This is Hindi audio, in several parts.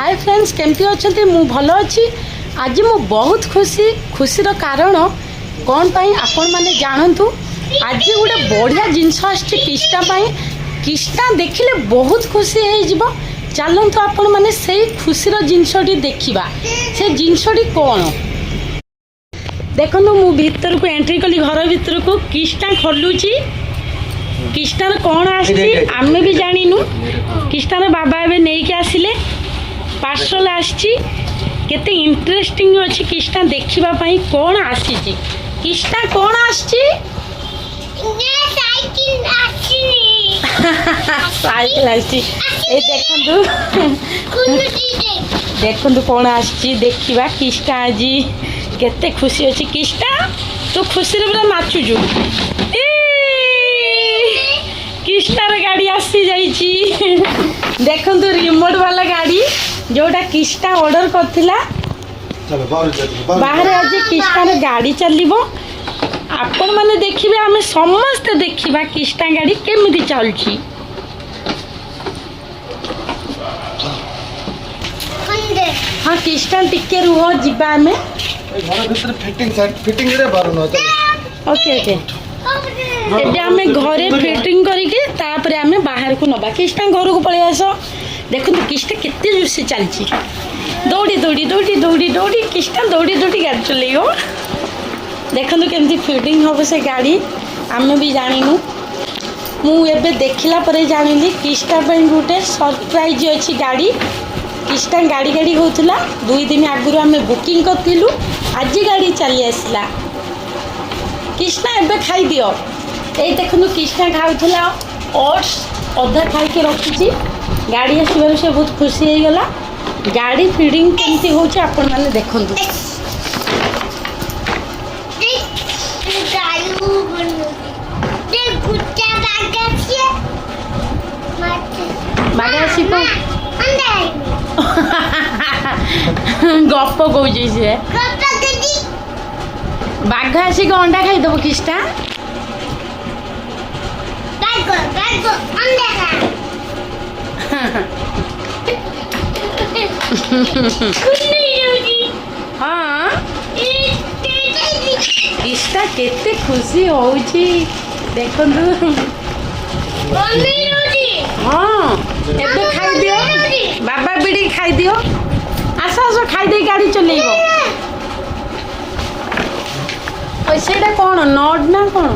हाय फ्रेंड्स केमती अच्छा मु भल अच्छी आज मु बहुत खुशीर कारण कौन पाई आपण मैंने जानतु आज गोटे बढ़िया जिनस आष्टा किस्टा देखिले बहुत खुशी हो चलतु आपण मैंने से खुशीर जिनसटी देखा से जिनसटी कौन देखो मु भीतर को एंट्री कली घर भीतर को किस्टा खोलुची किस्टार कौन आमे भी जानिनु किस्टार बाबा एबे नहीं के आसिले पार्सल आछि केते इंटरेस्टिंग अछि किस्टा देखिबा पई कौन आछि किस्टा कौन आछि साइकिल आछि साइकिल आछि ए देखंतु कौन आछि देखिबा किस्टा आजी केते खुशी अछि किस्टा तो खुशी रे पूरा नाचुजु किस्टार गाड़ी आसी जाइछि देखंतु रिमोट वाला गाड़ी जोटा किस्टा ऑर्डर करथिला बाहर आज किस्टार गाड़ी चलिबो आपण माने देखिबे हमें समस्त देखिबा किस्टा गाड़ी केमिति चलछि हाँ किस्टा टिके रुह जिबा हमें घर भीतर फिटिंग रे बारन ओके ओके एबे हमें घरे फिटिंग करके तापर हमें बाहर को नबा किस्टा घर को पळे आसो देखो तो किस्टा केते जोसे चलछि दौड़ी दौड़ी दौड़ी दौड़ी दौड़ी किस्टा दौड़ी दौड़ी गाड़ी चलेयो देखो तो केमती फिटिंग हो से गाड़ी आमे भी जानिनु मु एबे देखिला परे जानिली किस्टा पे गोटे सरप्राइज अछि गाड़ी किस्टा गाड़ी गाड़ी होतला 2 दिन आगुरु हमें बुकिंग करथिलु आज गाड़ी चली आसला किस्टा एबे खाई दियो ए देखनु किस्टा खाउथला ओट्स अधा खाई के रखिछि गाड़ी आसबार से बहुत खुशी हो गला गाड़ी फीडिंग केमती होचे आपण माने देखंतु बागासी को गप कहूँ से बाघ आसिक अंडा खाईदेव किस्टा हाँ किस्टा केते खुशी होउची देखंतु हाँ एबे खाई दियो बाबा बिड़ी खाई दियो आस आस खाई दे गाड़ी चलेइबो ओइ सेटा कोन नट ना कोन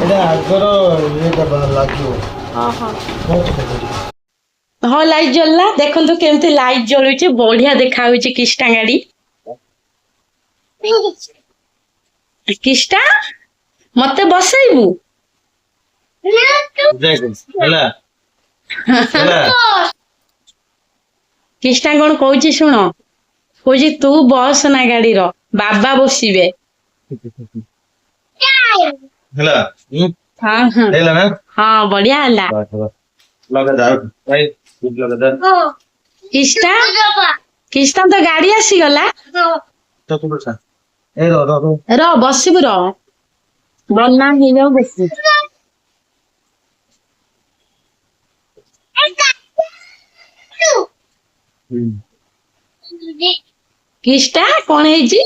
एटा आगरो एटा लागियो हां हाँ लाइट जलला देखंतु केमते लाइट जलुची बढ़िया देखा होची किस्टा गाड़ी किस्टा मते बसैबू हला किस्टा कौन कहूची शुण कहूची तू बस ना गाड़ी रो बाबा बसिबे हला हाँ हाँ हेला ना हाँ बढ़िया हला लगा जाओ भाई गुड लगा जा किस्टा किस्टा तो गाड़ी आसी गला तो तू बसा ए रो बसिबु रो बन्ना ही जाओ बसी किस्टा कौन है जी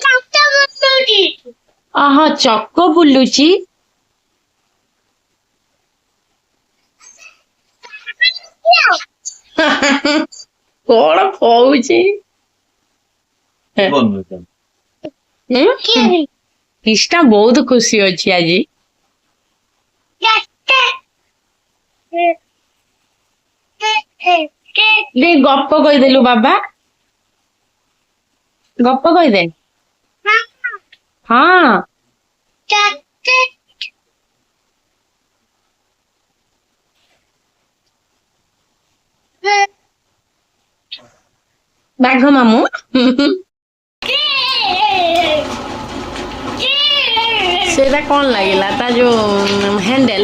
आहा चक्क बुलुची कौन कहूची किस्टा बहुत खुशी अच्छी आज दे गप कहीदेलु बाबा गप कहीदे हाँ बाघ मामू सेटा कौन लगेला ता जो हैंडल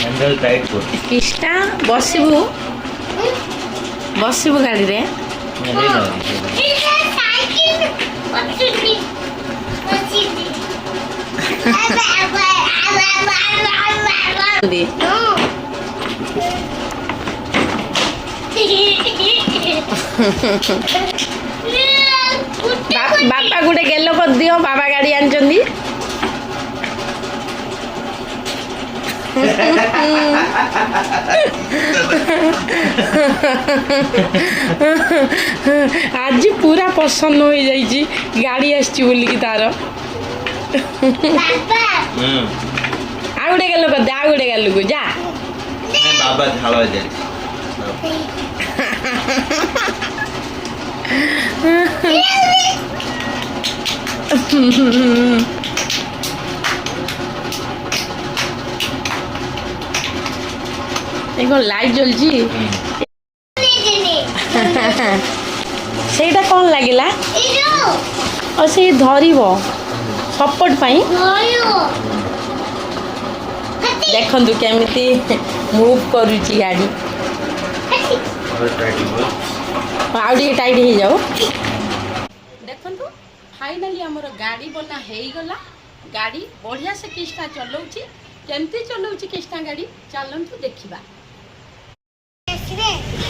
हैंडल टाइट कर किस्टा बसिबू बसिबू गाड़ी रे दे बापा गोटे गेलो कर दियो बाबा गाड़ी आनचंदी आज पूरा पसंद हो जाइए गाड़ी आसी बोलिकी तार आ गोटे गेलो कर दे आ गोटे गेलो को जा बाबा झाड़ जाए देखो लाइट जलजी सेटा कौन लगिला और से धरिबो सपोर्ट पाई देखंतु केमिति मूव करूची गाड़ी आउडी टाइट हो जाओ देखंतु फाइनली हमर गाड़ी बना हेई गला गाड़ी बढ़िया से किस्टा चलाउची केमती चलाउची किस्टा गाड़ी चलंतु देखिबा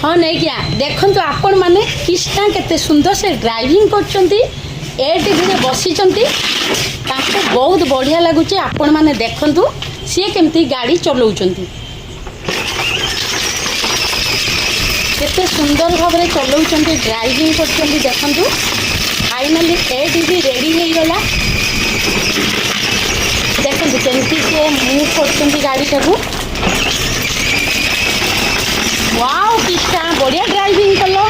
हाँ नहीं क्या देखंतु आपण माने किस्टा केते सुंदर से ड्राइविंग करचंती ए टीवी बसी बहुत बढ़िया लगुच आपण मैंने देखु सी केमती गाड़ी चलाउछंती केते सुंदर भाव में चलाउछंती ड्राइविंग करछंती देखंतु फाइनली ए टीवी रेडी हो गला देखंतु केमती से मूव करछंती गाड़ी टाकू वाओ किस्टा बढ़िया ड्राइविंग कलो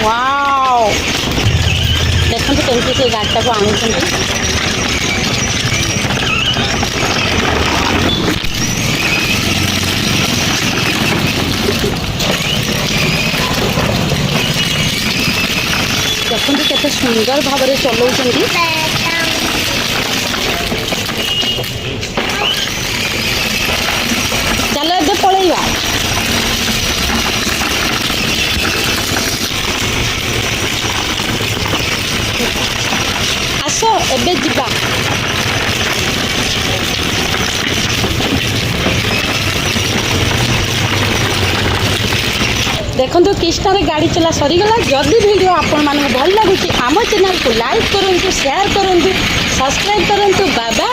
वाओ देखो केमती से गाड़ी को आणुंट देखो केते सुंदर भाव में चलाउछंती चलो ए पलैया आस एबे जिबा देखो किस्टार गाड़ी चला सरीगला जदि वीडियो आपण मानक भल लगुच आम चैनल को लाइक करूँ शेयर करूँ सब्सक्राइब करूँ बाय बाय।